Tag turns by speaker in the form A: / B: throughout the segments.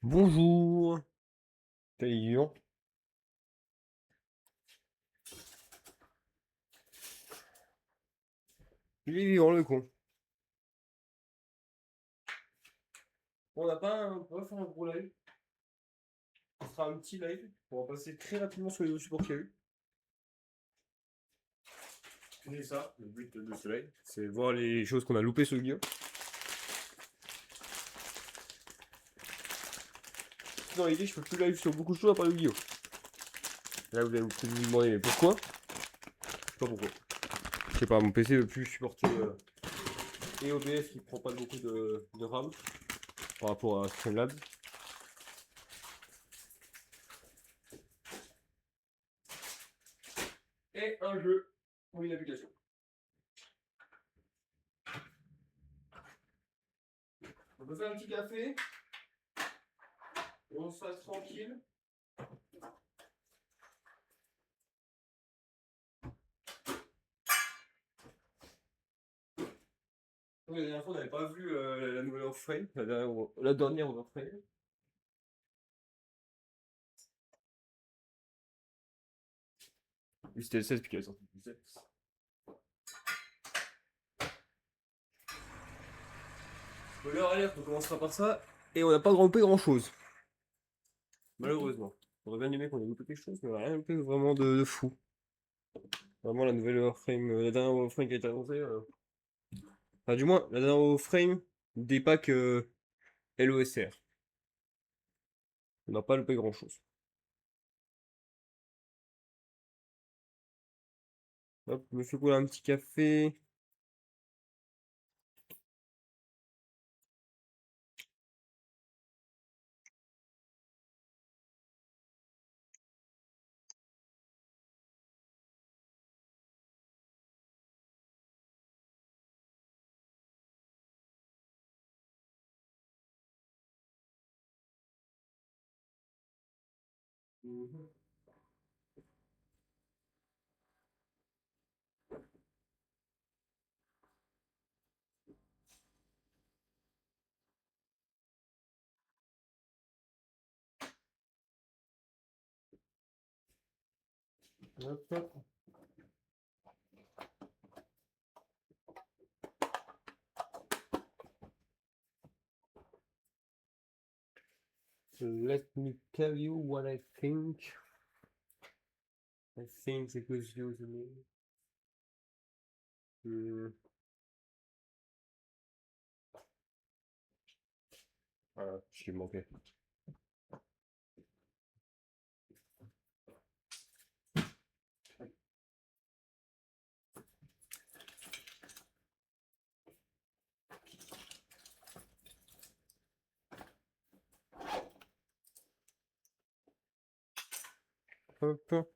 A: Bonjour. T'es vivant? Il est vivant le con. On va faire un gros live. Ce sera un petit live. On va passer très rapidement sur les autres supports qu'il y a eu. C'est ça, le but de ce live. C'est voir les choses qu'on a loupées sur le Guillaume. Dans l'idée, je peux plus live sur beaucoup de choses à part le Guillaume. Là, vous allez peut-être vous demander, mais pourquoi? Je sais pas pourquoi. Je sais pas, mon PC veut plus supporter et OBS qui prend pas beaucoup de RAM par rapport à Streamlabs. Et un jeu ou une application. On peut faire un petit café. On se fasse tranquille. Oui, la dernière fois, on n'avait pas vu la nouvelle Warframe, la dernière Warframe. Oui, c'était le 16 puis qu'elle est sortie le 17. Spoiler alert, on commencera par ça, et on n'a pas loupé grand chose. Malheureusement. On aurait bien aimé qu'on ait loupé quelque chose, mais on n'a rien loupé vraiment de fou. Vraiment, la nouvelle Warframe, la dernière Warframe qui a été annoncée. Enfin, du moins, la dernière Warframe des packs LOSR. On n'a pas loupé grand chose. Hop, je me fais couler un petit café. Mhm. Hop, hop. Let me tell you what I think. I think it was you to me. Voilà, je lui manquais. Hop.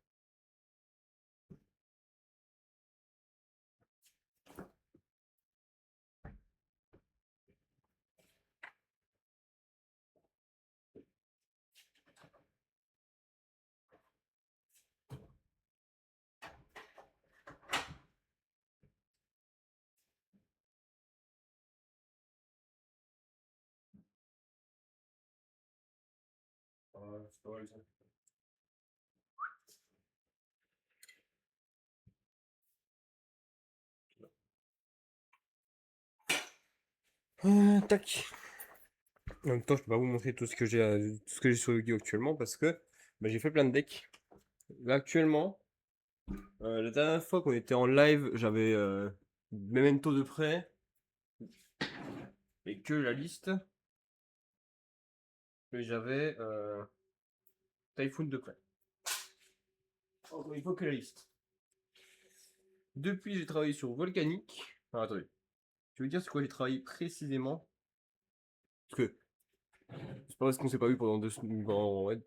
A: C'est pas mal ça. Tac. En même temps, je peux pas vous montrer tout ce que j'ai sur Yu-Gi-Oh actuellement parce que bah, j'ai fait plein de decks. Là actuellement, la dernière fois qu'on était en live, j'avais Memento de près et que la liste. Et j'avais Typhoon de près. Encore il faut que la liste. Depuis, j'ai travaillé sur Volcanic. Alors, attendez. Je veux dire sur quoi j'ai travaillé précisément. Parce que c'est pas parce qu'on s'est pas vu pendant ouais,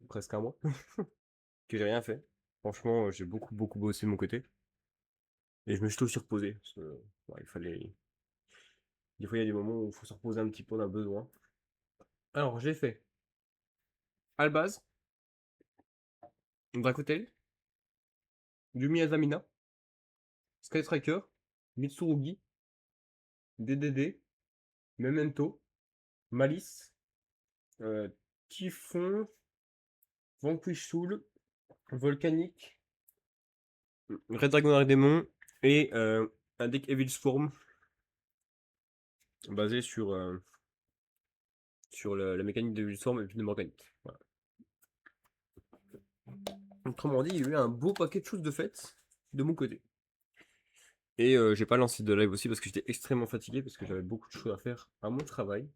A: presque un mois que j'ai rien fait. Franchement, j'ai beaucoup bossé de mon côté. Et je me suis aussi reposé. Parce que, ouais, il fallait. Des fois, il y a des moments où il faut se reposer un petit peu, on a besoin. Alors, j'ai fait Albaz, Dracotel, Yumi Azamina, Sky Striker, Mitsurugi, DDD, Memento, Malice, euh, Typhon, Vanquish Soul, Volcanique, Red Dragon Arc-Démon et un deck Evil Swarm basé sur la mécanique de Evil Swarm et puis de Morganique. Voilà. Autrement dit, il y a eu un beau paquet de choses de faites de mon côté. Et j'ai pas lancé de live aussi parce que j'étais extrêmement fatigué parce que j'avais beaucoup de choses à faire à mon travail.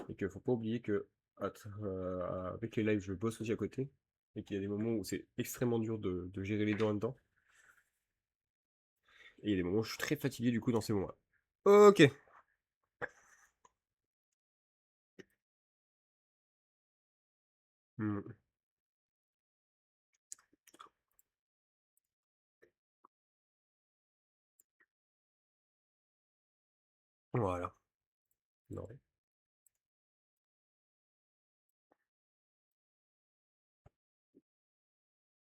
A: Et qu'il faut pas oublier que avec les lives, je bosse aussi à côté. Et qu'il y a des moments où c'est extrêmement dur de gérer les deux en même temps. Et il y a des moments où je suis très fatigué du coup dans ces moments-là. Ok. Hmm. Voilà. Non.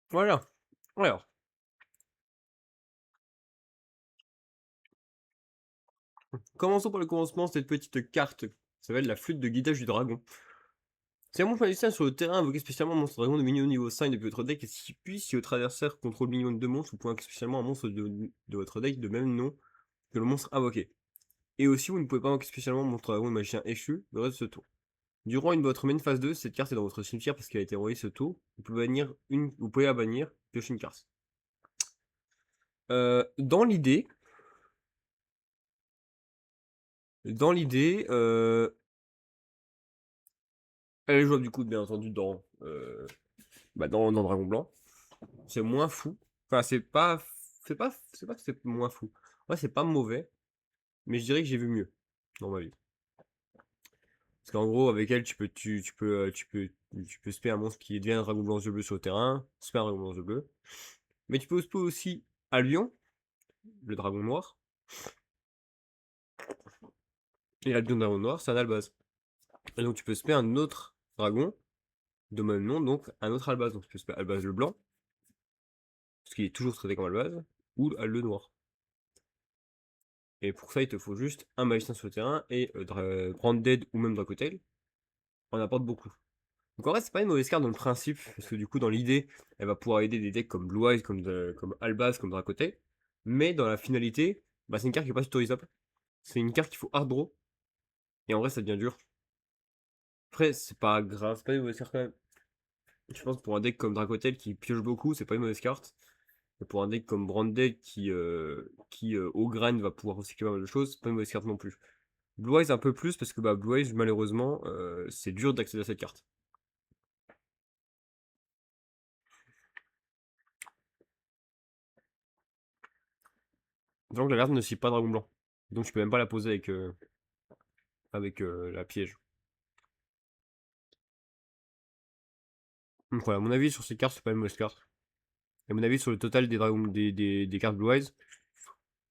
A: Voilà. Alors, commençons par le commencement, cette petite carte. Ça s'appelle la flûte de guidage du dragon. C'est un monstre magicien sur le terrain, invoqué spécialement un monstre dragon de minion niveau 5 depuis votre deck, et si votre adversaire contrôle minimum de monstres, vous pouvez invoquer spécialement un monstre de votre deck de même nom que le monstre invoqué. Et aussi, vous ne pouvez pas invoquer spécialement monstre dragon de magicien échu le reste de ce tour. Durant votre main phase 2, cette carte est dans votre cimetière parce qu'elle a été envoyée ce tour. Vous pouvez la bannir, piocher une carte. Dans l'idée, dans l'idée, elle est jouable du coup, bien entendu, dans Dragon Blanc. C'est moins fou. Enfin, c'est pas que c'est moins fou. Ouais, c'est pas mauvais, mais je dirais que j'ai vu mieux dans ma vie. Parce qu'en gros, avec elle, tu peux spé un monstre qui devient un dragon blanc yeux bleu sur le terrain, spé un dragon blanc yeux bleu. Mais tu peux spé aussi à Lion, le dragon noir, et Albion Dragon Noir, c'est un albaz. Et donc tu peux spé un autre dragon de même nom, donc un autre albaz. Donc tu peux spé albaz le blanc, parce qu'il est toujours traité comme albaz, ou le noir. Et pour ça, il te faut juste un magicien sur le terrain, et Branded ou même Dracotail en apporte beaucoup. Donc en vrai, c'est pas une mauvaise carte dans le principe, parce que du coup, dans l'idée, elle va pouvoir aider des decks comme Blue Eyes, comme Albaz, comme Dracotail. Mais dans la finalité, bah, c'est une carte qui est pas tutorisable. C'est une carte qu'il faut hard draw, et en vrai, ça devient dur. Après, c'est pas grave, c'est pas une mauvaise carte quand même. Je pense que pour un deck comme Dracotel qui pioche beaucoup, c'est pas une mauvaise carte. Et pour un deck comme Branded qui au grind va pouvoir recycler pas mal de choses, c'est pas une mauvaise carte non plus. Blue Eyes un peu plus parce que bah, Blue Eyes malheureusement c'est dur d'accéder à cette carte. Donc la carte ne cible pas Dragon Blanc. Donc je peux même pas la poser avec la piège. Donc voilà, mon avis sur ces cartes, c'est pas une mauvaise carte. Et mon avis sur le total des cartes Blue Eyes,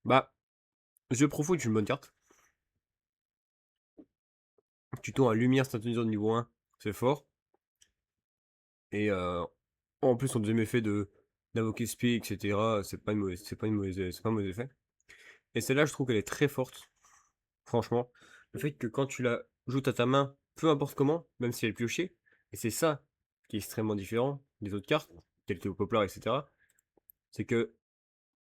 A: bah, The Profo est une bonne carte. Tuto à lumière synthétiseur de niveau 1, c'est fort. Et en plus, son deuxième effet d'invoquer Spé, etc., c'est pas un mauvais effet. Et celle-là, je trouve qu'elle est très forte, franchement. Le fait que quand tu la joues à ta main, peu importe comment, même si elle est piochée, et c'est ça qui est extrêmement différent des autres cartes, telles que Poplar, etc., c'est que,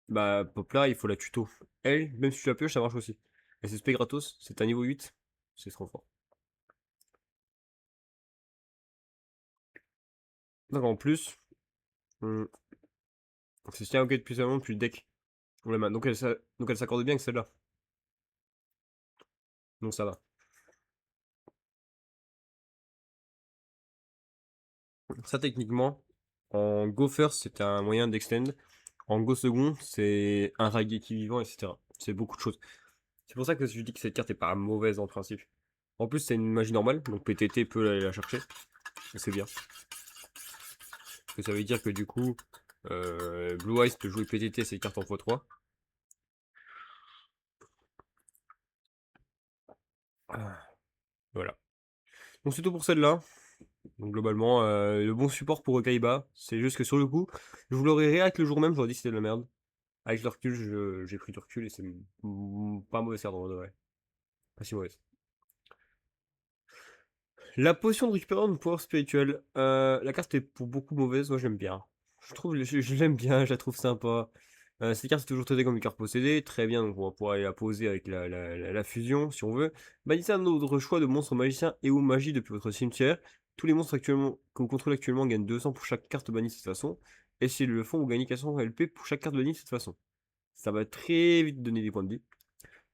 A: bah, Poplar, il faut la tuto. Elle, même si tu la pioches, ça marche aussi. Et c'est Spé gratos, c'est un niveau 8, c'est trop fort. Donc en plus, on... c'est si invoqué depuis seulement depuis le deck. Pour la main. Donc elle s'accorde bien avec celle-là. Donc ça va. Ça, techniquement, en Go First, c'est un moyen d'extend. En Go Second, c'est un Raigeki vivant, etc. C'est beaucoup de choses. C'est pour ça que je dis que cette carte est pas mauvaise en principe. En plus, c'est une magie normale, donc PTT peut aller la chercher. Et c'est bien. Parce que ça veut dire que du coup, Blue Eyes peut jouer PTT ses cartes en x3. Ah, voilà. Donc c'est tout pour celle-là. Donc globalement, le bon support pour Kaiba, c'est juste que sur le coup, je vous l'aurais réact le jour même, j'aurais dit que c'était de la merde. Avec le recul, j'ai pris du recul et c'est pas mauvais carte en vrai. Pas si mauvaise. La potion de récupérant de pouvoir spirituel. La carte est pour beaucoup mauvaise, moi j'aime bien. Je l'aime bien, je la trouve sympa. Cette carte est toujours traitée comme une carte possédée, très bien, donc on va pouvoir aller la poser avec la fusion si on veut. Bannissez un autre choix de monstre magicien et ou magie depuis votre cimetière. Tous les monstres actuellement, que vous contrôlez actuellement gagnent 200 pour chaque carte bannie de cette façon. Et s'ils le font, vous gagnez 400 LP pour chaque carte bannie de cette façon. Ça va très vite donner des points de vie.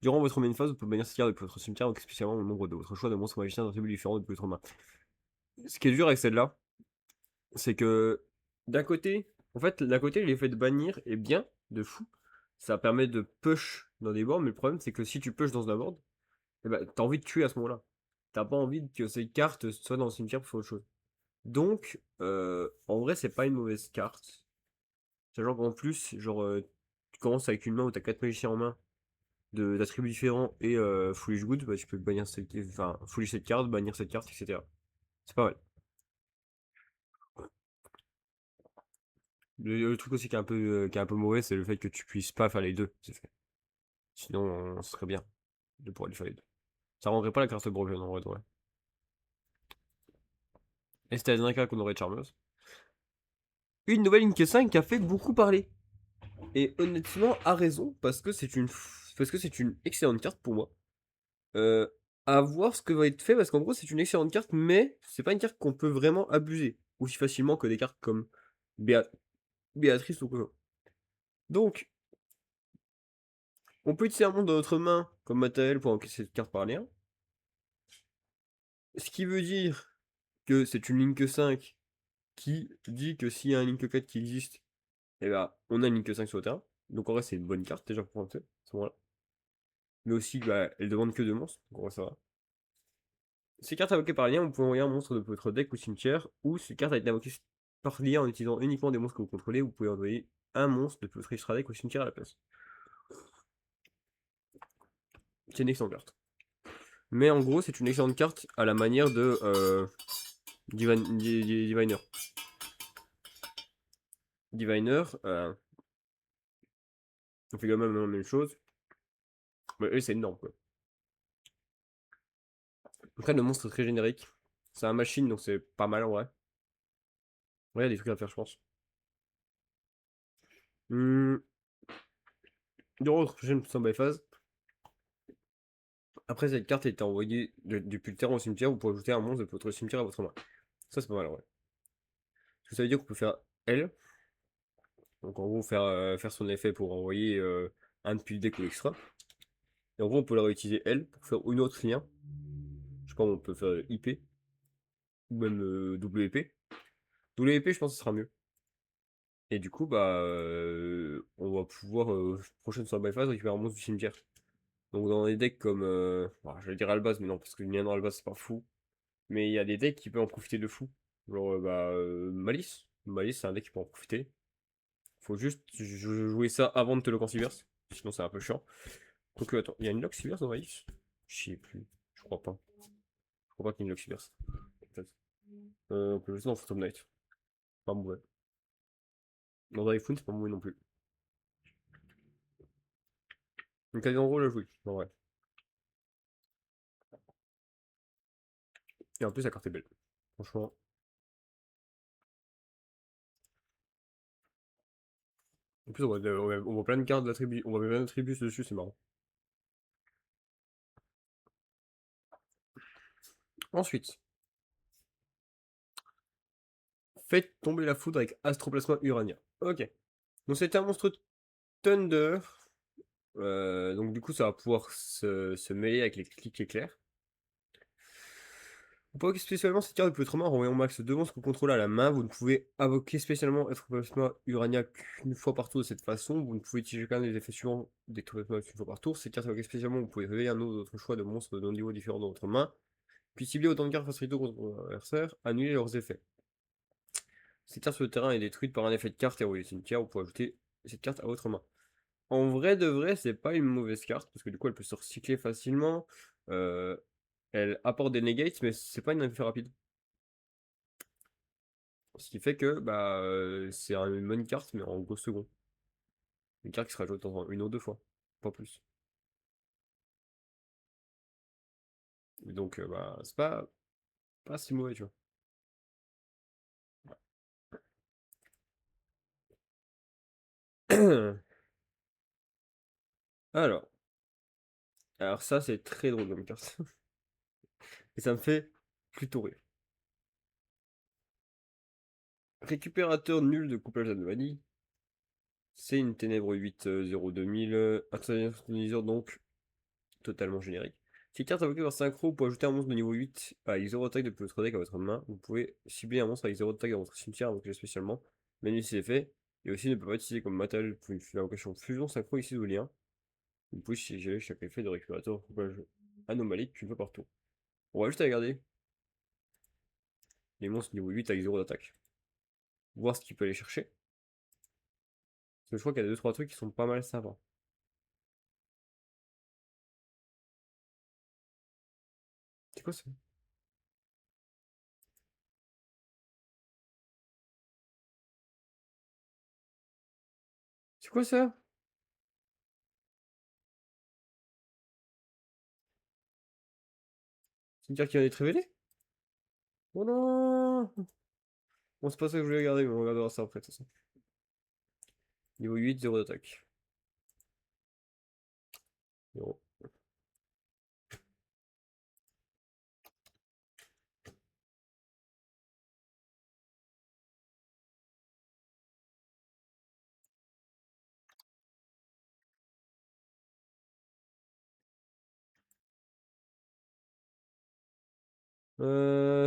A: Durant votre main phase, vous pouvez bannir cette carte depuis votre cimetière, donc spécialement le nombre de votre choix de monstres magiciens d'attributs différents depuis votre main. Ce qui est dur avec celle-là, c'est que d'un côté, en fait, d'un côté, l'effet de bannir est bien, de fou. Ça permet de push dans des boards, mais le problème, c'est que si tu push dans un board, eh ben, t'as envie de tuer à ce moment-là. T'as pas envie que ces cartes soient dans le cimetière pour faire autre chose. Donc, en vrai, c'est pas une mauvaise carte. Sachant qu'en plus, genre, tu commences avec une main où t'as 4 magiciens en main, d'attributs différents et Foolish Good, bah, tu peux bannir cette, enfin, Foolish cette carte, bannir cette carte, etc. C'est pas mal. Le truc aussi qui est un peu mauvais, c'est le fait que tu puisses pas faire les deux. C'est fait. Sinon, ce serait bien de pouvoir les faire les deux. Ça rendrait pas la carte broken en vrai, ouais. Et c'était la dernière carte qu'on aurait de charmeuse. Une nouvelle Link 5 qui a fait beaucoup parler. Et honnêtement, a raison, parce que c'est une excellente carte pour moi. Euh, à voir ce que va être fait, parce qu'en gros, c'est une excellente carte, mais c'est pas une carte qu'on peut vraiment abuser aussi facilement que des cartes comme Béa- Béatrice ou quoi. Donc, on peut utiliser un monde dans notre main comme matériel pour encaisser cette carte par lien. Ce qui veut dire que c'est une Link 5 qui dit que s'il y a un Link 4 qui existe, eh ben, on a une Link 5 sur le terrain. Donc en vrai, c'est une bonne carte déjà pour commencer, à ce moment-là. Mais aussi, bah, elle demande que 2 monstres, donc en vrai, ça va. Ces cartes invoquées par lien, vous pouvez envoyer un monstre de votre deck ou cimetière, ou ces cartes a été invoquée par lien en utilisant uniquement des monstres que vous contrôlez, vous pouvez envoyer un monstre de votre extra deck ou cimetière à la place. C'est une excellente carte. Mais en gros, c'est une excellente carte à la manière de Diviner. Diviner, on fait quand même la même chose. Mais eux, c'est énorme, quoi. Après, le monstre est très générique. C'est un machine, donc c'est pas mal en vrai. Ouais, il y a des trucs à faire, je pense. Hmm. Durant votre prochaine phase, après cette carte a été envoyée depuis le terrain au cimetière, vous pouvez ajouter un monstre de votre cimetière à votre main. Ça, c'est pas mal en vrai. Parce que ça veut dire qu'on peut faire L. Donc en gros, faire son effet pour envoyer un depuis le deck ou l'extra. Et en gros, on peut la réutiliser L pour faire une autre lien. Je sais pas, on peut faire IP. Ou même WP. WP, je pense que ce sera mieux. Et du coup, bah, on va pouvoir, prochaine sur phase, récupérer un monstre du cimetière. Donc dans des decks comme, bah, j'allais dire Albaz, mais non, parce que le dans Albaz, c'est pas fou. Mais il y a des decks qui peuvent en profiter de fou. Genre, bah, Malice. Malice, c'est un deck qui peut en profiter. Faut juste jouer ça avant de te le consiverse. Sinon, c'est un peu chiant. Donc, attends, il y a une Loxiverse dans Malice? Je sais plus. Je crois pas. Je crois pas qu'il y ait une Loxiverse. Peut-être. On peut jouer dans Phantom Knight. Pas mauvais. Dans Typhoon, c'est pas mauvais non plus. Donc, en gros, la jouer. En vrai. Et en plus, la carte est belle. Franchement. En plus, on voit plein de cartes d'attributs. On voit plein d'attributs dessus, c'est marrant. Ensuite, faites tomber la foudre avec Astroplasma Urania. Ok. Donc, c'était un monstre Thunder. Donc, du coup, ça va pouvoir se mêler avec les clics éclairs. Vous pouvez invoquer spécialement cette carte depuis votre main en envoyant max 2 monstres que vous contrôlez à la main. Vous ne pouvez invoquer spécialement Astroplasma Urania qu'une fois par tour de cette façon. Vous ne pouvez utiliser quand même les effets suivants d'Astroplasma une fois par tour. Cette carte invoquée spécialement, vous pouvez réveiller un autre choix de monstres d'un niveau différent dans votre main. Puis cibler autant de cartes facilitées contre votre adversaire, annuler leurs effets. Cette carte sur le terrain est détruite par un effet de carte et envoyée au cimetière. Vous pouvez ajouter cette carte à votre main. En vrai de vrai, c'est pas une mauvaise carte parce que du coup elle peut se recycler facilement. Euh, Elle apporte des negates, mais c'est pas une effet rapide. Ce qui fait que bah, c'est une bonne carte, mais en gros second. Une carte qui sera jouée dans une ou deux fois, pas plus. Et donc, bah, c'est pas. pas si mauvais, tu vois. Alors, alors ça c'est très drôle comme carte. Et ça me fait plutôt rire. Récupérateur nul de couplage d'anomalie. C'est une ténèbre 8 0 2000. Introniseur donc totalement générique. Si carte invoquée par synchro pour ajouter un monstre de niveau 8 avec 0 attaque depuis votre deck à votre main, vous pouvez cibler un monstre avec 0 attaque dans votre cimetière invoqué spécialement, même si c'est fait, et aussi ne peut pas être utilisé comme matériel pour une invocation fusion synchro ici ou lien. Vous pouvez gérer chaque effet de récupérateur couplage anomalique qu'une fois par tour. On va juste regarder les monstres niveau 8 avec 0 d'attaque. Voir ce qu'il peut aller chercher. Parce que je crois qu'il y a 2-3 trucs qui sont pas mal sympas. C'est quoi ça? C'est quoi ça? C'est une carte qui vient d'être révélée? Oh non! Bon, c'est pas ça que je voulais regarder, mais on regardera ça après, de toute façon. Niveau 8, 0 d'attaque. 0.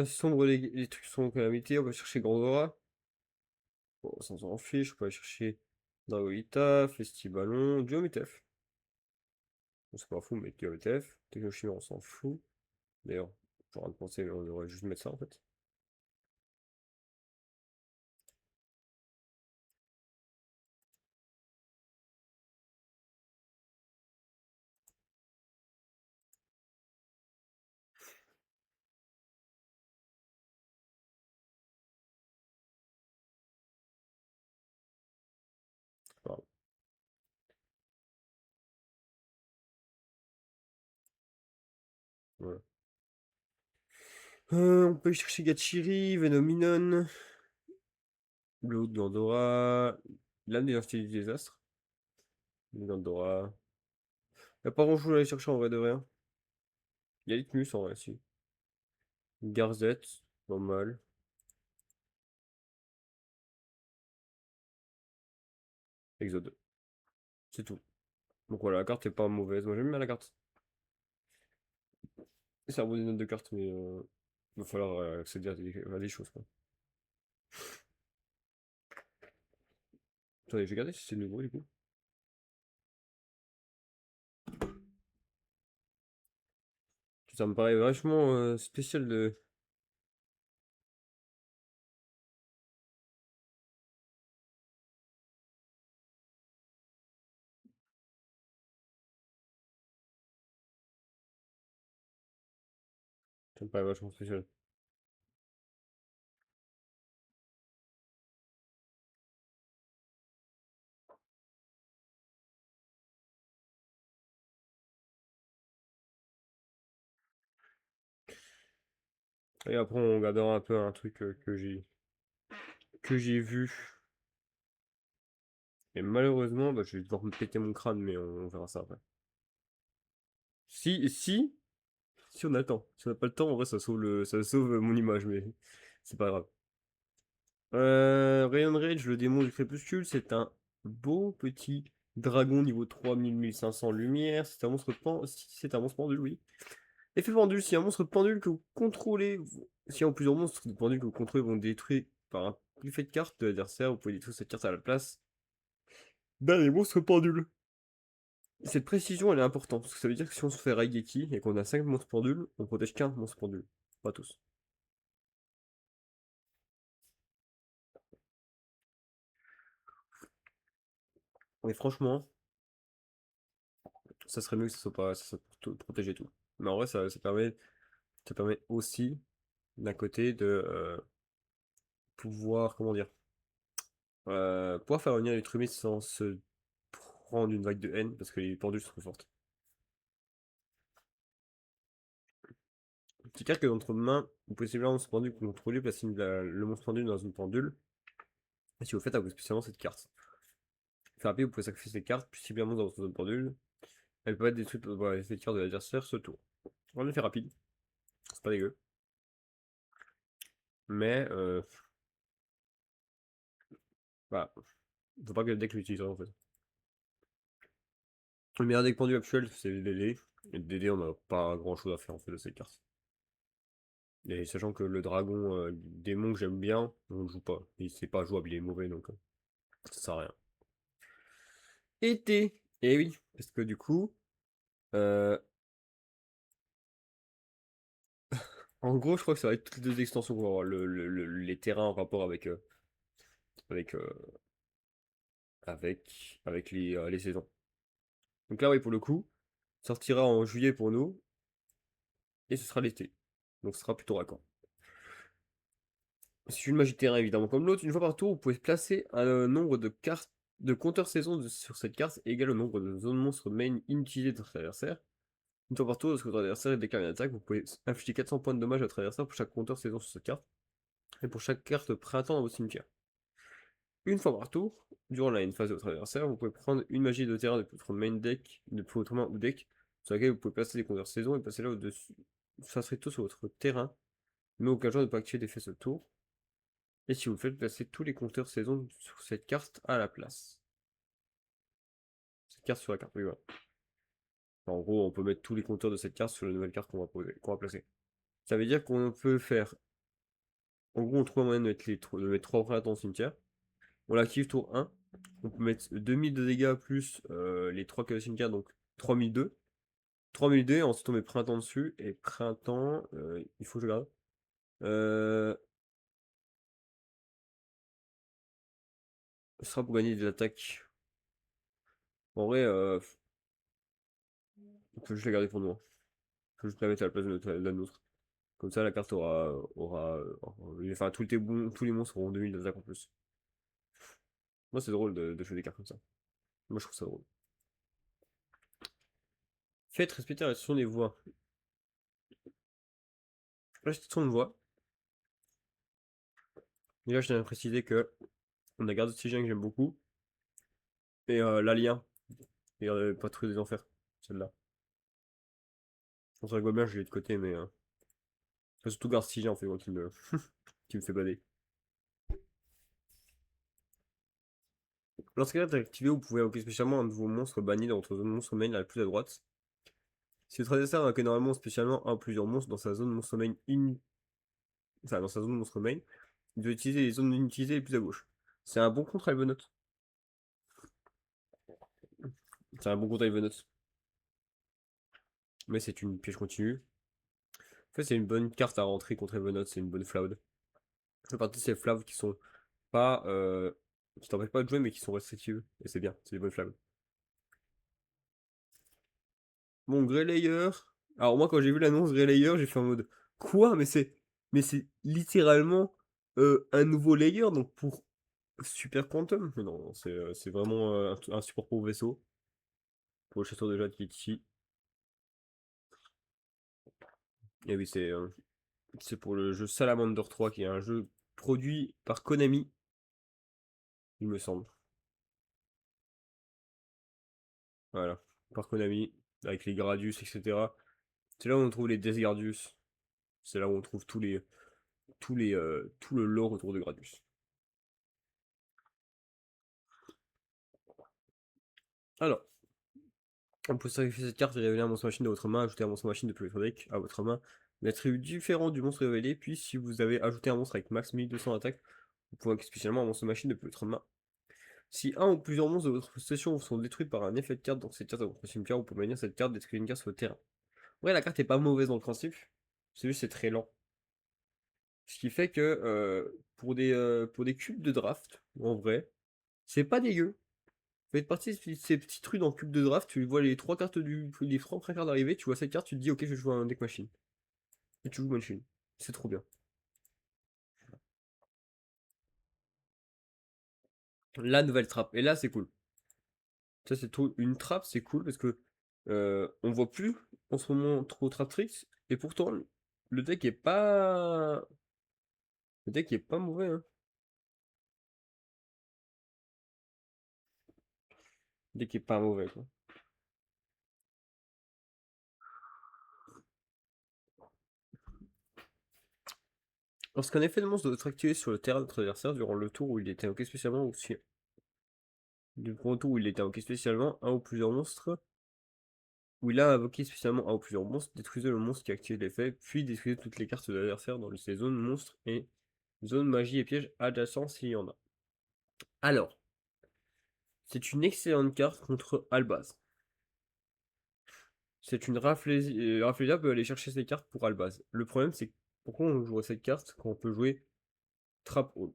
A: Sombre, les trucs sont calamité, on va chercher Grandora. Bon, ça on s'en fiche, on peut aller chercher Dragolita, Festiballon, Geometef. Bon, c'est pas fou, mais Geometef. Technochimère, on s'en fout. D'ailleurs, pour rien de penser, mais on devrait juste mettre ça en fait. Voilà. Voilà. On peut chercher Gachiri, Venominon, le haut de Gandora, l'âme des instituts des astres. Gandora. Y'a pas grand chose à aller chercher en vrai de vrai, hein. Y'a Litmus en vrai, si. Garzette, normal. Exode. C'est tout. Donc voilà, la carte est pas mauvaise. Moi j'aime bien la carte. C'est un bon des notes de cartes, mais il va falloir accéder à des choses quoi. Attendez, je vais regarder si c'est nouveau du coup. Ça me paraît vachement spécial de. Ça me paraît vachement spécial. Et après on regardera un peu un truc que j'ai vu. Et malheureusement, bah, je vais devoir me péter mon crâne, mais on verra ça après. Si on a le temps. Si on n'a pas le temps, en vrai, ça sauve mon image, mais c'est pas grave. Rayon Rage, le démon du crépuscule, c'est un beau petit dragon niveau 3500 lumière. C'est un monstre c'est un monstre pendule, oui. Effet pendule, si un monstre pendule que vous contrôlez, si en plusieurs monstres de pendule que vous contrôlez vont détruire par un effet de carte de l'adversaire, vous pouvez détruire cette carte à la place d'un des monstres pendules. Cette précision, elle est importante, parce que ça veut dire que si on se fait Raigeki et qu'on a 5 monstres pendules, on protège qu'un monstre pendule, pas tous. Mais franchement, ça serait mieux que ça soit pas, ça soit pour protéger tout. Mais en vrai, ça permet aussi, d'un côté, de pouvoir, comment dire, pouvoir faire revenir les trumites sans se prendre une vague de haine, parce que les pendules sont trop fortes. Cette carte que dans votre main, vous pouvez cibler un monstre pendu que vous contrôlez, placer le monstre pendu dans une pendule. Et si vous faites, vous spécialement cette carte. Faire rapide, vous pouvez sacrifier cette carte, puis cibler un monstre dans votre zone pendule. Elle peut être détruite par l'effet de carte de l'adversaire ce tour. On va le faire rapide. C'est pas dégueu. Mais, bah, faut pas que le deck l'utilise en fait. Le meilleur deck pendu actuel, c'est le DD. Et le DD, on n'a pas grand chose à faire en fait de cette carte. Et sachant que le dragon démon que j'aime bien, on le joue pas. Il c'est pas jouable, il est mauvais donc ça sert à rien. Été. Et oui, parce que du coup, euh, en gros, je crois que ça va être toutes les deux extensions qu'on va avoir. Les terrains en rapport avec, euh, avec les saisons. Donc là, oui, pour le coup, sortira en juillet pour nous, et ce sera l'été. Donc ce sera plutôt raccord. C'est une magie de terrain évidemment comme l'autre. Une fois par tour, vous pouvez placer un nombre de cartes de compteur saison sur cette carte égal au nombre de zones monstres main inutilisées de votre adversaire. Une fois par tour, lorsque votre adversaire déclare une attaque, vous pouvez infliger 400 points de dommage à votre adversaire pour chaque compteur saison sur cette carte, et pour chaque carte printemps dans votre cimetière. Une fois par tour, durant la phase de votre adversaire, vous pouvez prendre une magie de terrain de votre main deck, de votre main ou deck, sur laquelle vous pouvez placer des compteurs saison et passer là au-dessus. Ça serait tout sur votre terrain, mais aucun joueur ne peut activer d'effet ce tour. Et si vous le faites, placez tous les compteurs saison sur cette carte à la place. Cette carte sur la carte, oui, voilà. En gros, on peut mettre tous les compteurs de cette carte sur la nouvelle carte qu'on va placer. Ça veut dire qu'on peut faire. En gros, on trouve un moyen de mettre 3 printemps dans le cimetière. On l'active tour 1. On peut mettre 2000 de dégâts plus les 3 que le cimetière, donc 3002. 3002, et ensuite on met printemps dessus. Et printemps, il faut que je regarde. Ce sera pour gagner des attaques. En vrai, on peut juste la garder pour nous, hein. On peut juste la mettre à la place de la nôtre. Comme ça, la carte enfin, tous les monstres auront 2000 d'attaque en plus. Moi, c'est drôle de jouer des cartes comme ça. Moi, je trouve ça drôle. Faites respecter la restriction des voix. La restriction de voix. Déjà, je tiens à préciser que on a gardé Oxygène que j'aime beaucoup. Et l'Alien. Et Patrouille des Enfers. Celle-là. On se rigole bien, je l'ai de côté, mais. Enfin, surtout Garcia en fait, moi, qui me fait bader. Lorsqu'elle est activée, vous pouvez invoquer spécialement un nouveau monstre banni dans votre zone monstre main la plus à droite. Si votre adversaire invoque normalement spécialement un ou plusieurs monstres dans sa zone monstre main enfin, dans sa zone monstre main, il doit utiliser les zones inutilisées les plus à gauche. C'est un bon contre Ivenot. C'est un bon contre Ivenot. Mais c'est une piège continue. En fait, c'est une bonne carte à rentrer contre Evenot, c'est une bonne Floud. Je fais partie de ces Flavs qui sont pas. Qui t'empêchent pas de jouer, mais qui sont restrictives. Et c'est bien, c'est des bonnes Flavs. Bon, Grey Layer. Alors, moi, quand j'ai vu l'annonce Grey Layer, j'ai fait en mode. Quoi? Mais c'est littéralement un nouveau layer, donc pour Super Quantum. Mais non, c'est vraiment un support pour vaisseau. Pour le château de Jade qui est ici. Et oui, c'est pour le jeu Salamander 3, qui est un jeu produit par Konami, il me semble. Voilà, par Konami, avec les Gradius, etc. C'est là où on trouve les Desgardius. C'est là où on trouve tout le lore autour de Gradius. Alors, on peut sacrifier cette carte et révéler un monstre machine de votre main, ajouter un monstre machine depuis votre deck à votre main, l'attribut différent du monstre révélé, puis si vous avez ajouté un monstre avec max 1200 d'attaque, vous pouvez invoquer spécialement un monstre machine depuis votre main. Si un ou plusieurs monstres de votre session sont détruits par un effet de carte dans cette carte dans votre cimetière, vous pouvez bannir cette carte détruire une carte sur le terrain. Ouais, la carte est pas mauvaise dans le principe, c'est juste c'est très lent. Ce qui fait que pour des cubes de draft, en vrai, c'est pas dégueu. Faites partie de ces petits trucs dans le cube de draft, tu vois les trois cartes les trois premières cartes d'arrivée, tu vois cette carte, tu te dis ok je vais jouer un deck machine. Et tu joues machine. C'est trop bien. La nouvelle trappe. Et là c'est cool. Ça c'est trop. Une trappe c'est cool parce que on voit plus en ce moment trop Trap Tricks. Et pourtant, Le deck est pas... Le deck est pas mauvais, hein. Le deck est pas mauvais, quoi. Lorsqu'un effet de monstre doit être activé sur le terrain de notre adversaire durant le tour où il était invoqué spécialement ou si... Durant le tour où il était invoqué spécialement, un ou plusieurs monstres... Où il a invoqué spécialement un ou plusieurs monstres, détruisez le monstre qui a activé l'effet, puis détruisez toutes les cartes de l'adversaire dans ces zones monstres et zones magie et pièges adjacents s'il y en a. Alors, c'est une excellente carte contre Albaz. C'est une Rafflesia peut aller chercher ses cartes pour Albaz. Le problème, c'est pourquoi on jouerait cette carte quand on peut jouer Trap Hall.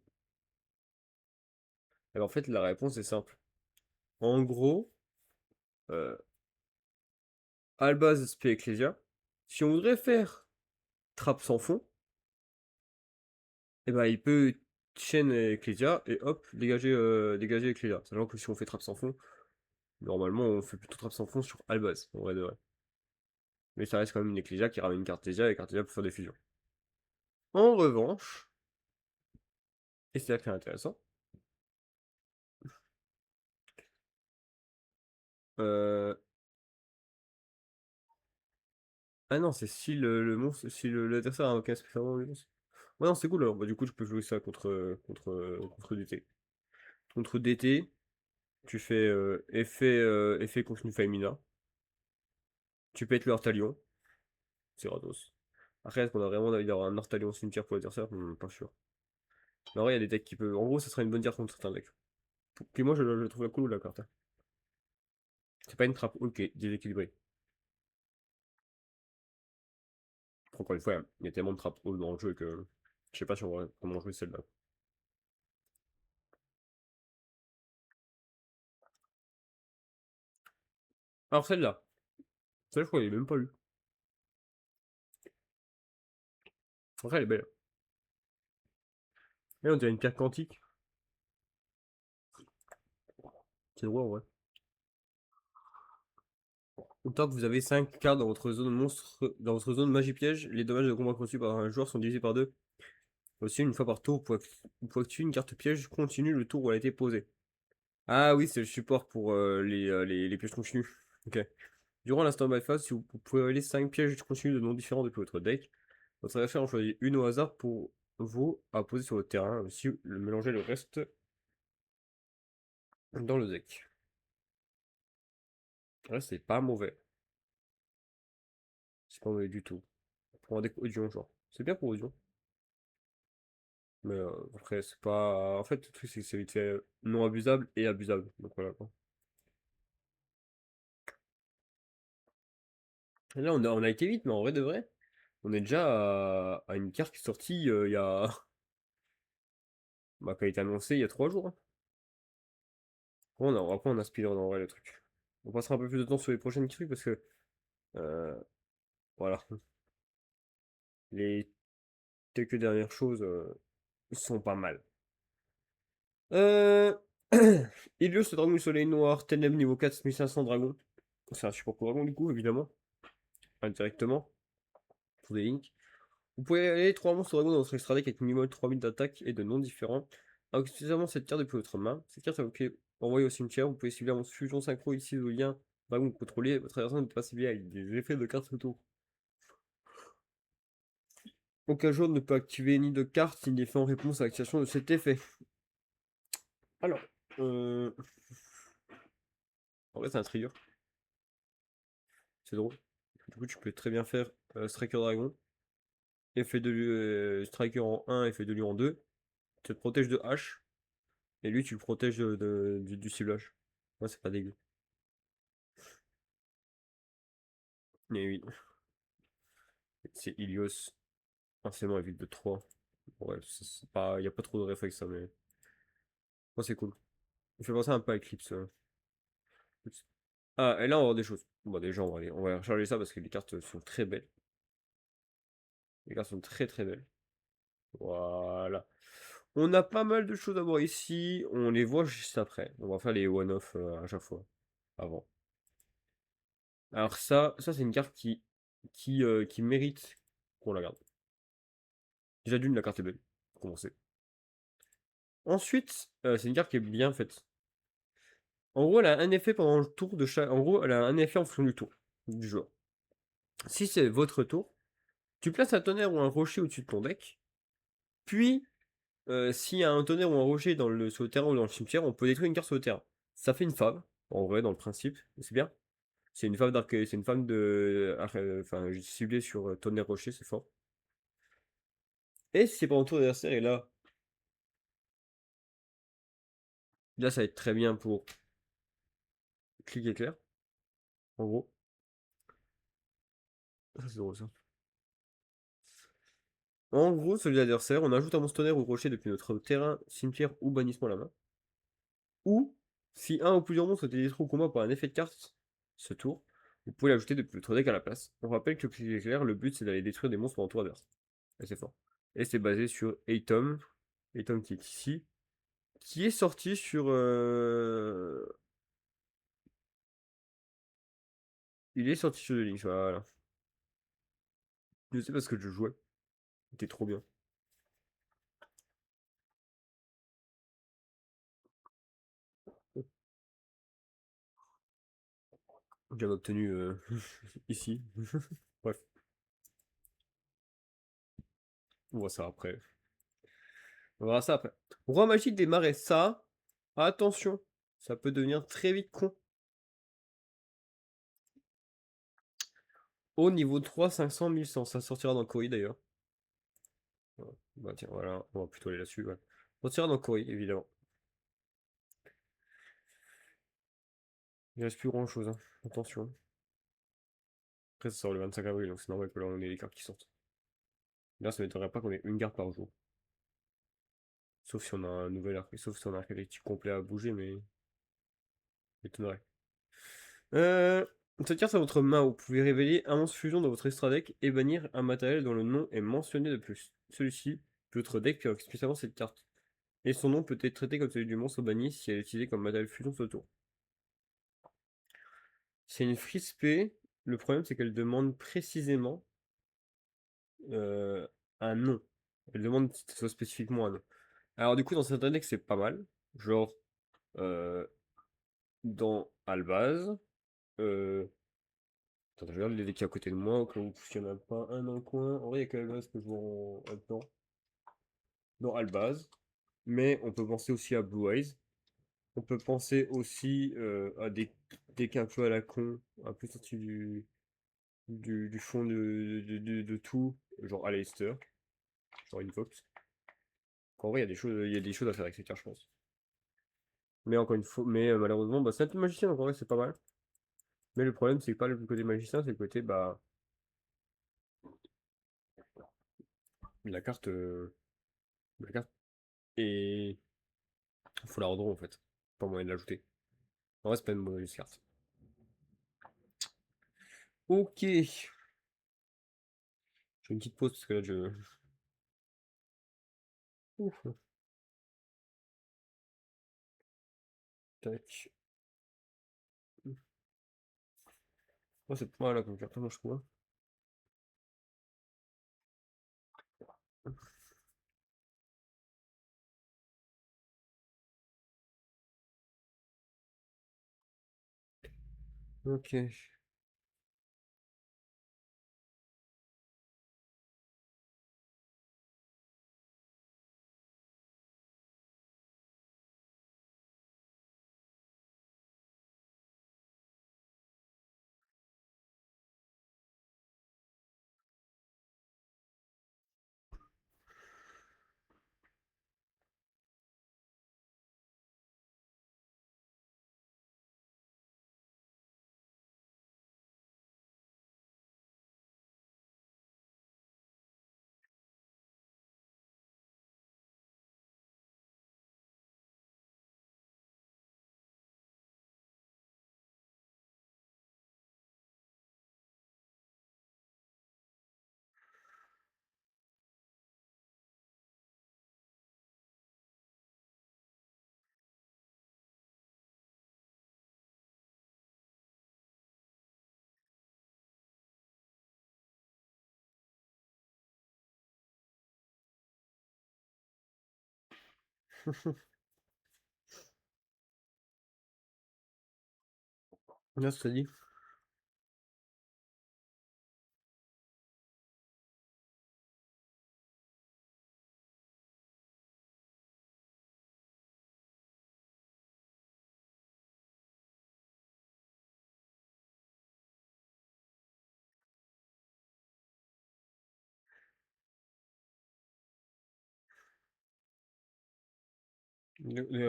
A: Alors en fait, la réponse est simple. En gros, euh, Albaz spé Ecclesia. Si on voudrait faire Trap sans fond, et ben il peut chaîne Ecclesia et hop, dégager Ecclesia. Sachant que si on fait Trap sans fond, normalement on fait plutôt Trap sans fond sur Albaz, en vrai de vrai. Mais ça reste quand même une Ecclesia qui ramène une Cartesia et Cartesia peut faire des fusions. En revanche, et c'est là que c'est intéressant, euh, ah non, c'est si le monstre, si l'adversaire a invoqué spécialement le monstre. Ouais, non, c'est cool alors. Bah, du coup, je peux jouer ça contre DT. Contre DT, tu fais effet continu Femina. Tu pètes le Artalion. C'est gratos. Après, est-ce qu'on a vraiment envie d'avoir un Artalion cimetière pour l'adversaire? Pas sûr. Mais en vrai, il y a des decks qui peuvent. En gros, ça serait une bonne carte contre certains decks. Puis moi, je trouve la cool la carte, hein. C'est pas une trappe, ok, déséquilibrée. Encore une fois, il y a tellement de trappes dans le jeu que je sais pas si on va comment jouer celle-là. Alors celle-là, celle-là, je crois qu'elle est même pas lue. Après, elle est belle. Et on dirait une carte quantique. C'est drôle en vrai. Autant que vous avez 5 cartes dans votre zone monstre, dans votre zone magie piège, les dommages de combat reçus par un joueur sont divisés par 2. Aussi, une fois par tour, vous pouvez activer une carte piège continue le tour où elle a été posée. Ah oui, c'est le support pour les pièges continus. Ok. Durant l'instant by phase, si vous pouvez avaler 5 pièges continus de noms différents depuis votre deck, votre adversaire en choisit une au hasard pour vous à poser sur votre terrain. Aussi, mélangez le reste dans le deck. Là, c'est pas mauvais. C'est pas mauvais du tout. Pour un deck Audion, genre. C'est bien pour Audion. Mais après, c'est pas. En fait, le truc, c'est que c'est vite fait non abusable et abusable. Donc voilà quoi. Et là, on a été vite, mais en vrai de vrai, on est déjà à une carte qui est sortie il y a. Bah, qui a été annoncée il y a 3 jours, hein. Après, on a speedrun en vrai le truc. On passera un peu plus de temps sur les prochaines trucs parce que. euh, voilà. Les quelques dernières choses sont pas mal. Euh... Ilios, le dragon du soleil noir, Ténèbres niveau 4, 1500 dragons. C'est un support pour dragon du coup, évidemment. Indirectement. Pour des links. Vous pouvez aller 3 monstres dragons dans votre extra deck avec minimum 3000 d'attaque et de noms différents. Alors, spécialement cette carte depuis votre main. Cette carte est envoyée au cimetière. Vous pouvez cibler un monstre fusion synchro ici au lien dragon contrôlé. Votre adversaire ne peut pas cibler avec des effets de cartes autour. Aucun joueur ne peut activer ni de carte ni d'effet en réponse à l'activation de cet effet. Alors, en vrai, c'est un trigger. C'est drôle. Du coup, tu peux très bien faire Striker Dragon. Effet de Striker en 1, effet de lui en 2. Tu te protèges de H. Et lui, tu le protèges du ciblage. Ouais, c'est pas dégueu. Mais oui, c'est Ilios. Forcément, évite de 3. Ouais, c'est pas. Y a pas trop de réflexes, ça, mais. Moi, c'est cool. Il fait penser un peu à Eclipse. Ah, et là, on va voir des choses. Bon, déjà, on va recharger ça parce que les cartes sont très belles. Les cartes sont très très belles. Voilà. On a pas mal de choses à voir ici. On les voit juste après. On va faire les one-off à chaque fois. Avant. Alors ça c'est une carte qui mérite qu'on la garde. Déjà d'une, la carte est belle, pour commencer. Ensuite, c'est une carte qui est bien faite. En gros, elle a un effet pendant le tour de chaque. En gros, elle a un effet en fonction du tour du joueur. Si c'est votre tour, tu places un tonnerre ou un rocher au-dessus de ton deck. Puis, s'il y a un tonnerre ou un rocher sur le terrain ou dans le cimetière, on peut détruire une carte sur le terrain. Ça fait une fave, en vrai, dans le principe. C'est bien. C'est une fave c'est une fave de. Enfin, ciblée sur tonnerre rocher, c'est fort. Et si c'est pendant le tour de l'adversaire, et là, ça va être très bien pour clic éclair, en gros. Ça, c'est drôle ça. En gros, celui de l'adversaire, on ajoute un monstre tonnerre ou rocher depuis notre terrain, cimetière ou bannissement à la main. Ou, si un ou plusieurs monstres étaient détruits au combat par un effet de carte ce tour, vous pouvez l'ajouter depuis votre deck à la place. On rappelle que le clic éclair, le but c'est d'aller détruire des monstres pendant le tour adverse. Et c'est fort. Et c'est basé sur Atom, Atom qui est ici, qui est sorti sur. Il est sorti sur The Lynx, voilà. Je sais parce que je jouais. C'était trop bien. J'avais obtenu ici. Bref, on voit ça après. On verra ça après. Roi magique des marais, ça, attention, ça peut devenir très vite con. Au niveau 3, 500, 1100, ça sortira dans Kori d'ailleurs. Voilà. Bah tiens, voilà, on va plutôt aller là-dessus. Ouais. On sortira dans Kori, évidemment. Il reste plus grand-chose, hein. Attention. Après, ça sort le 25 avril, donc c'est normal que là, on ait les cartes qui sortent. Là, ça m'étonnerait pas qu'on ait une carte par jour. Sauf si on a un nouvel arc, sauf si on a un collectif complet à bouger, mais m'étonnerait. Euh, Cette carte à votre main, vous pouvez révéler un monstre fusion dans votre extra deck et bannir un matériel dont le nom est mentionné de plus. Celui-ci, votre deck pire spécialement cette carte. Et son nom peut être traité comme celui du monstre banni si elle est utilisée comme matériel fusion ce tour. C'est une frispée. Le problème, c'est qu'elle demande précisément un nom. Elle demande que ce soit spécifiquement un nom. Alors, du coup, dans certains decks, c'est pas mal. Genre, euh, dans Albaz. Attends, je regarde les decks à côté de moi, au cas où s'il n'y en a pas un dans le coin. En vrai, il y a que Albaz que je vois en temps. Dans Albaz. Mais on peut penser aussi à Blue Eyes. On peut penser aussi à des decks un peu à la con, un peu sortis du fond de tout, genre Aleister, genre Invox. En vrai, il y a des choses à faire avec ces cartes, je pense. Mais encore une fois, mais malheureusement, bah, c'est un peu magicien, donc en vrai, c'est pas mal. Mais le problème, c'est pas le côté magicien, c'est le côté, bah, la carte, la carte, et faut la redraw en fait. Pas moyen de l'ajouter. En vrai, c'est pas une mauvaise carte. Ok. Je fais une petite pause parce que là, je. Ouf. Tac. Oh, c'est pas mal là comme carte, moi je trouve. Ok. Là, ça dit.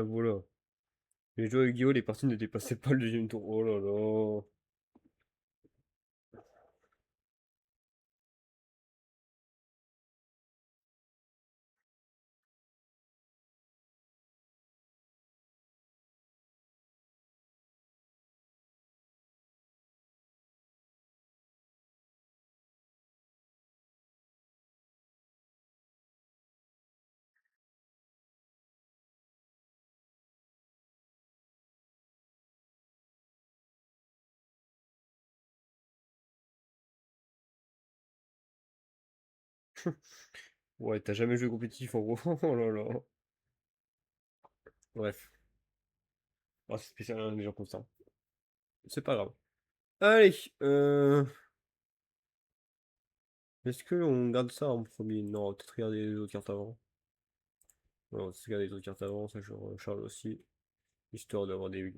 A: Voilà. Les joueurs Yu-Gi-Oh! Les parties ne dépassaient pas le deuxième tour. Oh là là. Ouais, t'as jamais joué compétitif en gros. Oh là là. Bref. Ah, c'est spécial, hein, les gens comme ça. C'est pas grave. Allez, est-ce que on garde ça en premier? Non, on va peut-être regarder les autres cartes avant. Ouais, on va peut-être regarder les autres cartes avant, ça je recharge aussi. Histoire d'avoir des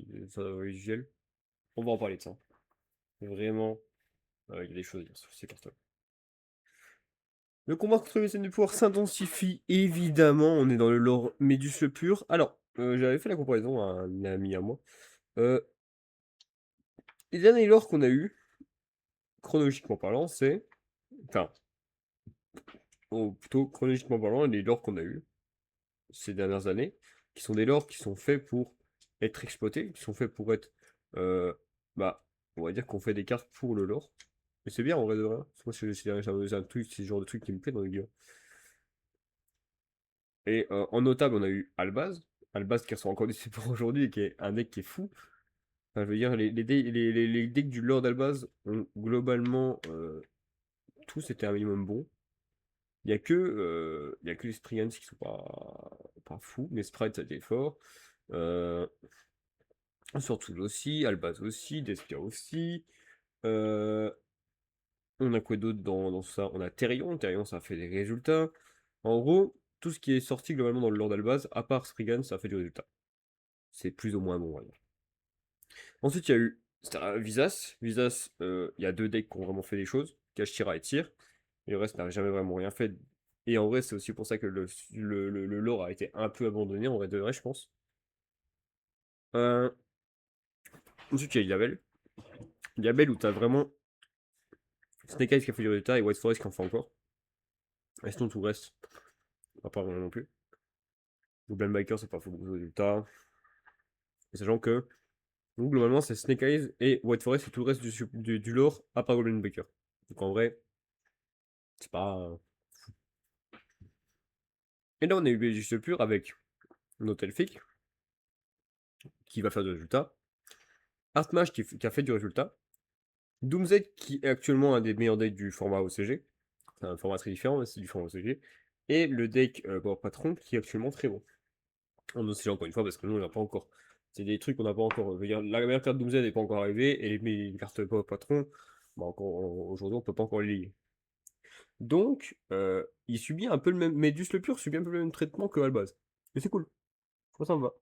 A: visuels. On va en parler de ça. Vraiment, il y a des choses à dire sur ces cartes-là. Le combat contre les scènes de pouvoir s'intensifie, évidemment, on est dans le lore Médus le pur. Alors, j'avais fait la comparaison à un ami à moi. Euh, les derniers lores qu'on a eu, chronologiquement parlant, c'est... Enfin, plutôt chronologiquement parlant, les lores qu'on a eu ces dernières années, qui sont des lores qui sont faits pour être exploités, qui sont faits pour être... bah, on va dire qu'on fait des cartes pour le lore. Mais c'est bien en vrai de vrai. Moi, c'est un truc, c'est le genre de truc qui me plaît dans les gars. Et en notable, on a eu Albaz. Albaz qui ressort encore lycée pour aujourd'hui et qui est un deck qui est fou. Enfin, je veux dire, les decks du Lord Albaz ont globalement tous été un minimum bons. Il y a que les Spriggans qui sont pas fous, mais Sprite ça a été fort. Euh, Surtout aussi, Albaz aussi, Despia aussi. Euh, on a quoi d'autre dans ça? On a Therion. Therion ça a fait des résultats. En gros, tout ce qui est sorti globalement dans le Lord Albaz, à part Spriggan, ça a fait du résultat. C'est plus ou moins bon, on va dire. Ensuite, il y a eu Visas. Visas, il y a deux decks qui ont vraiment fait des choses, Kashtira et Tyr. Et le reste n'a jamais vraiment rien fait. Et en vrai, c'est aussi pour ça que le lore a été un peu abandonné, en vrai de vrai, je pense. Euh, Ensuite, il y a Yabel. Yabel, où t'as vraiment Snake Eyes qui a fait du résultat et White Forest qui en fait encore. Et sinon, tout le reste, pas vraiment non plus. Goblin Biker, c'est pas fait beaucoup de résultats. Et sachant que, donc, globalement, c'est Snake Eyes et White Forest et tout le reste du lore, à part Goblin Biker. Donc en vrai, c'est pas. Et là, on a eu BG pur avec Notelfic, qui va faire du résultat. Artmage qui a fait du résultat. Doomset qui est actuellement un des meilleurs decks du format OCG. C'est un format très différent, mais c'est du format OCG. Et le deck Power Patron qui est actuellement très bon. En OCG encore une fois, parce que nous on n'a pas encore. C'est des trucs qu'on n'a pas encore. Je veux dire, la meilleure carte Doomset n'est pas encore arrivée, et les cartes Power Patron, bah aujourd'hui on peut pas encore les lier. Donc, il subit un peu le même. Médus le pur subit un peu le même traitement que Albaz. Mais c'est cool. Moi ça me va.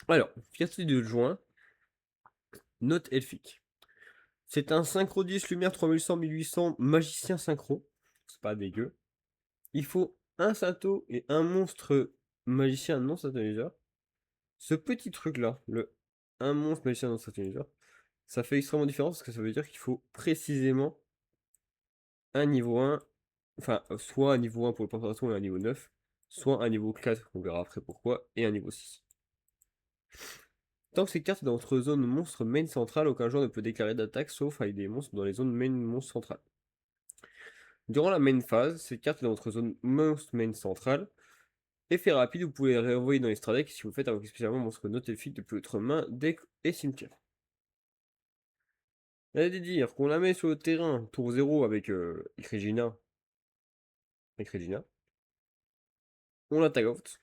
A: Alors, fierté de juin, note elfique. C'est un synchro 10 lumière 3100-1800 magicien synchro. C'est pas dégueu. Il faut un Sato et un monstre magicien non sataniseur. Ce petit truc là, le un monstre magicien non sataniseur, ça fait extrêmement différent parce que ça veut dire qu'il faut précisément un niveau 1, enfin soit un niveau 1 pour le porte et un niveau 9, soit un niveau 4, on verra après pourquoi, et un niveau 6. Tant que ces cartes sont dans notre zone monstre main centrale, aucun joueur ne peut déclarer d'attaque sauf avec des monstres dans les zones main monstre centrale. Durant la main phase, cette carte est dans votre zone monstre main centrale. Effet rapide, vous pouvez les réenvoyer dans l'extra deck si vous faites invoquer spécialement monstre notéfique depuis votre main, deck et cimetière. Elle a dire qu'on la met sur le terrain, tour 0 avec Ecregina. on la tag out.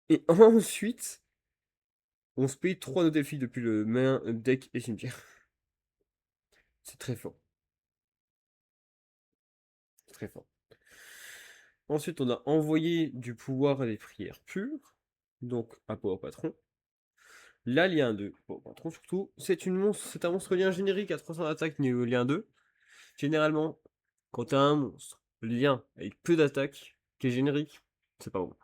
A: Et ensuite, on se paye 3 notes elfiques depuis le main, deck et cimetière. C'est très fort. Très fort. Ensuite, on a envoyé du pouvoir à des prières pures. Donc, à Power Patron. Là, lien 2. Power Patron, surtout. C'est un monstre lien générique à 300 d'attaque niveau lien 2. Généralement, quand tu as un monstre lien avec peu d'attaque, qui est générique, c'est pas bon.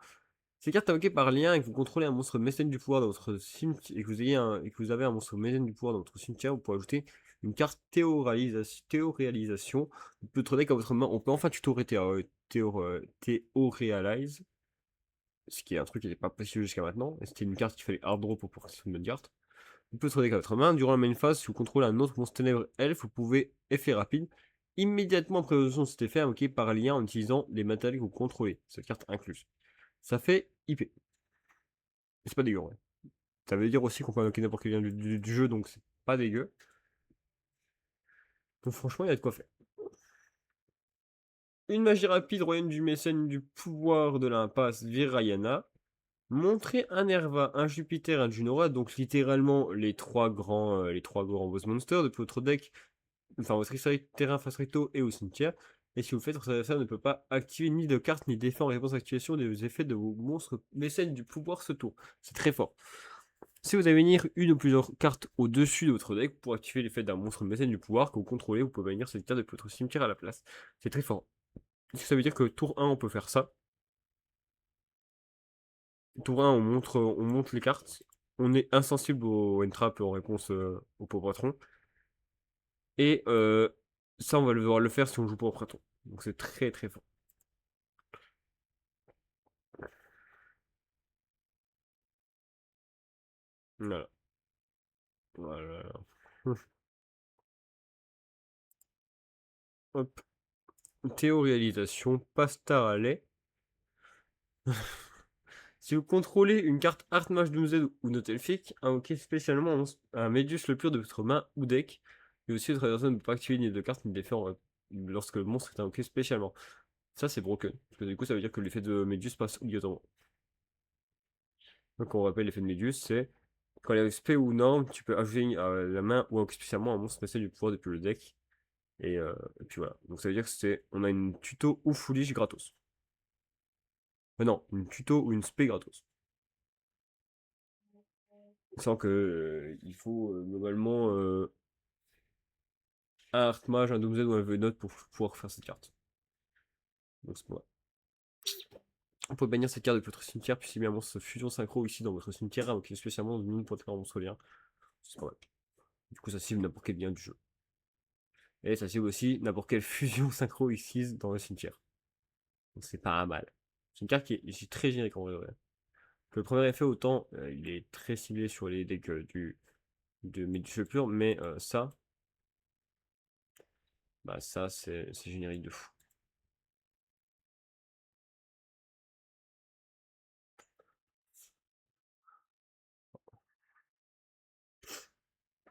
A: Ces cartes invoquées par lien et que vous contrôlez un monstre mécène du pouvoir dans votre cimetière et que vous avez un monstre mécène du pouvoir dans votre cimetière, vous pouvez ajouter une carte théoréalisation de votre deck à votre main. On peut enfin théoréalize, ce qui est un truc qui n'était pas précieux jusqu'à maintenant. C'était une carte qu'il fallait hard draw pour pouvoir une bonne carte. Vous pouvez deck à votre main. Durant la main phase, si vous contrôlez un autre monstre ténèbres elfe, vous pouvez effet rapide. Immédiatement après l'option de cet effet, invoqué par lien en utilisant les matériels que vous contrôlez, cette carte incluse. Ça fait IP. C'est pas dégueu, ouais. Ça veut dire aussi qu'on peut invoquer n'importe quel lien du jeu, donc c'est pas dégueu. Donc franchement, il y a de quoi faire. Une magie rapide, royaume du mécène du pouvoir de l'impasse, Virayana. Montrer un Nerva, un Jupiter, un Junora, donc littéralement les trois grands boss monsters de votre deck, enfin votre terrain face recto et au cimetière. Et si vous le faites, votre adversaire ne peut pas activer ni de carte ni d'effet en réponse à l'activation des effets de vos monstres mécènes du pouvoir ce tour. C'est très fort. Si vous avez venir une ou plusieurs cartes au-dessus de votre deck pour activer l'effet d'un monstre mécène du pouvoir que vous contrôlez, vous pouvez venir cette carte de votre cimetière à la place. C'est très fort. Ça veut dire que tour 1, on peut faire ça. Tour 1, on monte les cartes. On est insensible au entrap en réponse au pauvre patron. Et ça, on va devoir le faire si on joue pas au patron. Donc c'est très très fort. Voilà. Voilà. Hop. Théoréalisation, pasta à lait. Si vous contrôlez une carte Art Mage Doomsday ou Notelfic, invoquez spécialement un Médius le pur de votre main ou deck. Et aussi, votre adversaire ne peut pas activer ni de carte ni d'effet lorsque le monstre est invoqué spécialement. Ça, c'est broken. Parce que du coup, ça veut dire que l'effet de Médius passe obligatoirement. Donc, on rappelle l'effet de Médius, c'est quand il y a SP ou norme, tu peux ajouter à la main ou spécialement un monstre spécial du pouvoir depuis le deck. Et puis voilà. Donc, ça veut dire que on a une tuto ou foolish gratos. Non, une tuto ou une spé gratos. Sans que il faut globalement un Art Mage, un Doomsday ou un V-Note pour pouvoir faire cette carte. Donc c'est pas mal. On peut bannir cette carte de votre cimetière, puis c'est bien un monstre fusion synchro ici dans votre cimetière, avec spécialement une pour faire un monstre lien. C'est pas mal. Du coup, ça cible n'importe quel lien du jeu. Et ça cible aussi n'importe quelle fusion synchro ici dans le cimetière. Donc c'est pas mal. C'est une carte qui est très générique en vrai. Le premier effet, autant il est très ciblé sur les decks de Méduse pur, mais ça, bah ça c'est générique de fou.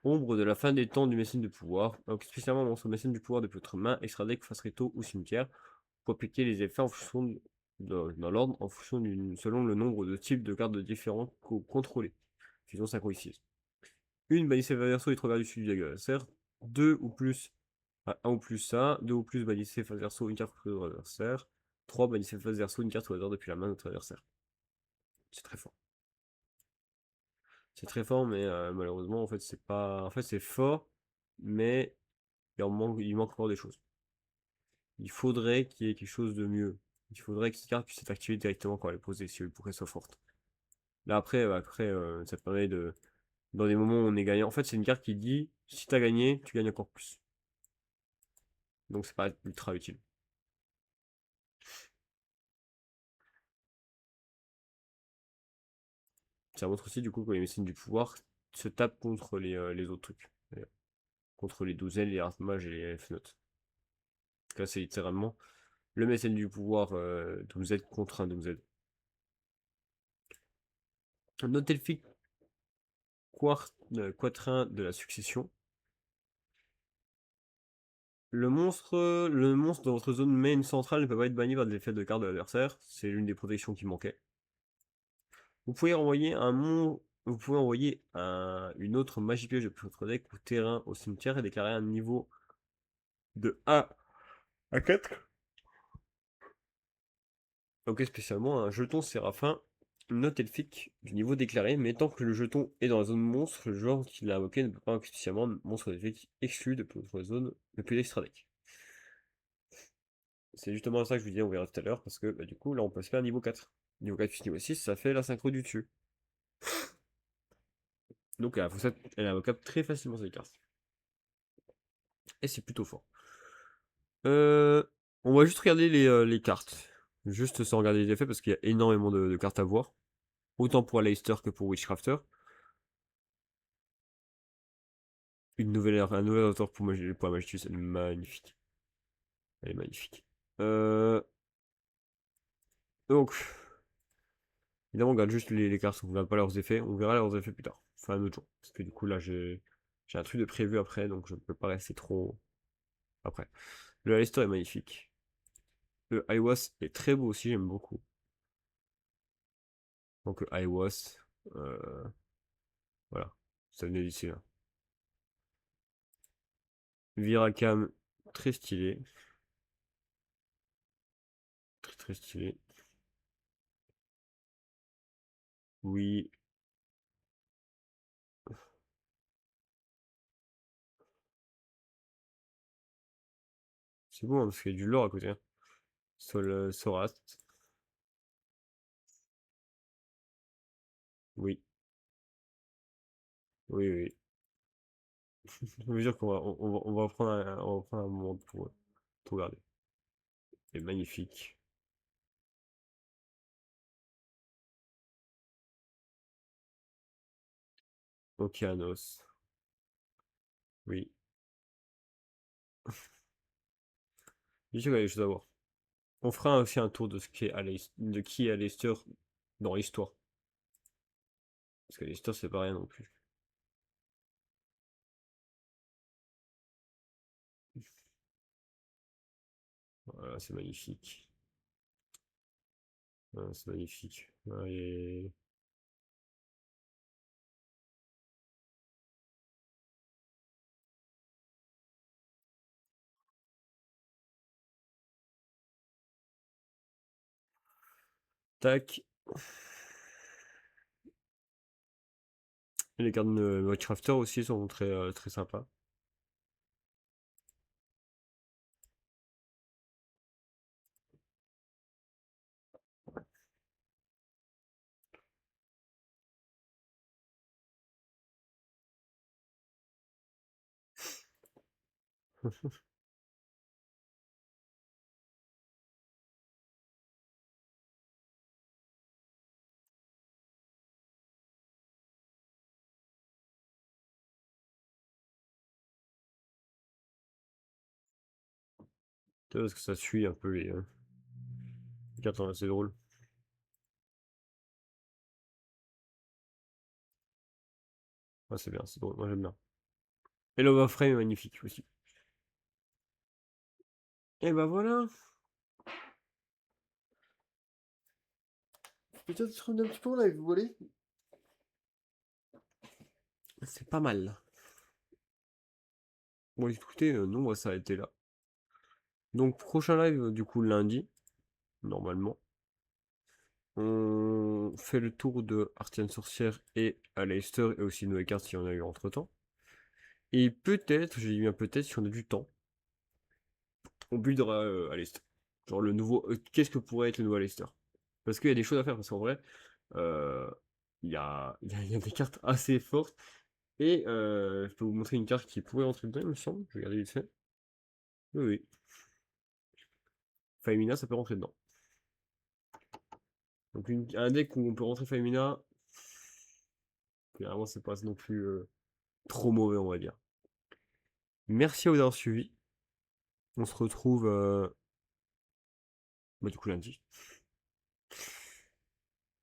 A: Ombre de la fin des temps du mécène de pouvoir. Donc spécialement monstre mécène du pouvoir de votre main, extra deck face recto ou cimetière. Pour appliquer les effets en fonction dans l'ordre, en fonction selon le nombre de types de cartes différents contrôlées. Fusion synchro-ici. Une bannissez adversaire et travers du sud du adversaire. Deux ou plus, un ou plus ça. Deux ou plus bannissez face verso une carte contre votre adversaire. 3 bannissez face verso une carte au hasard depuis la main de votre adversaire. C'est très fort. C'est très fort, mais malheureusement, en fait, c'est pas. En fait, c'est fort, mais il manque encore des choses. Il faudrait qu'il y ait quelque chose de mieux. Il faudrait que cette carte puisse être activée directement quand elle est posée, si pour qu'elle soit forte. Là, après ça permet de. Dans des moments où on est gagnant. En fait, c'est une carte qui dit si t'as gagné, tu gagnes encore plus. Donc, c'est pas ultra utile. Ça montre aussi, du coup, que les médecines du pouvoir se tapent contre les autres trucs. Contre les douzaines, les Artmages et les F-Notes. Là, c'est littéralement le mécène du pouvoir Doomsday contre un Doomsday. Note elfique quatrain de la succession. Le monstre de votre zone main centrale ne peut pas être banni par des effets de carte de l'adversaire. C'est l'une des protections qui manquait. Vous pouvez envoyer une autre magie piège de votre deck ou terrain au cimetière et déclarer un niveau de 1 à 4. Ok, spécialement un jeton séraphin, une note elfique du niveau déclaré, mais tant que le jeton est dans la zone monstre, le joueur qui l'a invoqué ne peut pas invoquer spécialement monstre elfique exclu de votre zone depuis l'extra deck. C'est justement ça que je vous disais, on verra tout à l'heure, parce que du coup là on peut se faire niveau 4. Niveau 4 plus niveau 6, ça fait la synchro du dessus. Donc elle est invocable très facilement cette carte. Et c'est plutôt fort. On va juste regarder les cartes. Juste sans regarder les effets parce qu'il y a énormément de cartes à voir. Autant pour Aleister que pour Witchcrafter. Un nouvel auteur pour Magitus, elle est magnifique. Elle est magnifique. Euh, donc, évidemment, on regarde juste les cartes, on ne regarde pas leurs effets. On verra leurs effets plus tard. Enfin, un autre jour. Parce que du coup, là, j'ai un truc de prévu après, donc je ne peux pas rester trop après. Le Aleister est magnifique. Le Aiwas est très beau aussi, j'aime beaucoup. Donc, Aiwas, euh, voilà. Ça venait d'ici là. Viracam, très stylé. Très très stylé. Oui. C'est bon, hein, parce qu'il y a du lore à côté, hein. Sorast. Oui. Oui, oui. Je veux dire qu'on va, on va on va prendre un moment pour tout regarder. C'est magnifique. Okeanos. Oui. Je sais qu'il y a des choses à voir. On fera aussi un tour de ce qui est de qui est Aleister dans l'histoire. Parce qu'Aleister, c'est pas rien non plus. Voilà, c'est magnifique. Voilà, c'est magnifique. Allez. Tac. Et les cartes de Watchcrafter aussi sont très, très sympas. Parce que ça suit un peu les cartes, hein, c'est drôle. Ouais, c'est bien, c'est drôle. Moi, j'aime bien. Et l'Over Frame est magnifique aussi. Et bah voilà. Peut-être revenir un petit peu en live, vous voulez? C'est pas mal. Bon, écoutez, non, on va s'arrêter là. Donc, prochain live, du coup, lundi, normalement. On fait le tour de Artiane Sorcière et Aleister et aussi de nouvelles cartes s'il y en a eu entre temps. Et peut-être, j'ai eu un peut-être si on a du temps, on buildera Aleister. Genre le nouveau. Qu'est-ce que pourrait être le nouveau Aleister? Parce qu'il y a des choses à faire, parce qu'en vrai, euh, il y a des cartes assez fortes. Et je peux vous montrer une carte qui pourrait entrer dedans, il me semble. Je vais regarder vite fait. Oui, oui. Faemina, ça peut rentrer dedans. Donc un deck où on peut rentrer Faemina, clairement c'est pas non plus trop mauvais on va dire. Merci à vous d'avoir suivi. On se retrouve du coup lundi.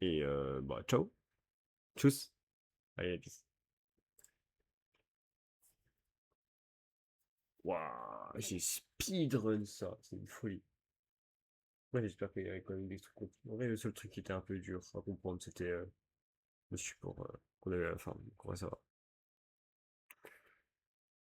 A: Et bah ciao. Tchuss. Allez, peace. Waouh. J'ai speedrun ça, c'est une folie. Ouais, j'espère qu'il y avait quand même des trucs compliqués. En vrai, le seul truc qui était un peu dur à comprendre, c'était le support qu'on avait à la fin. Donc, ouais, ça va.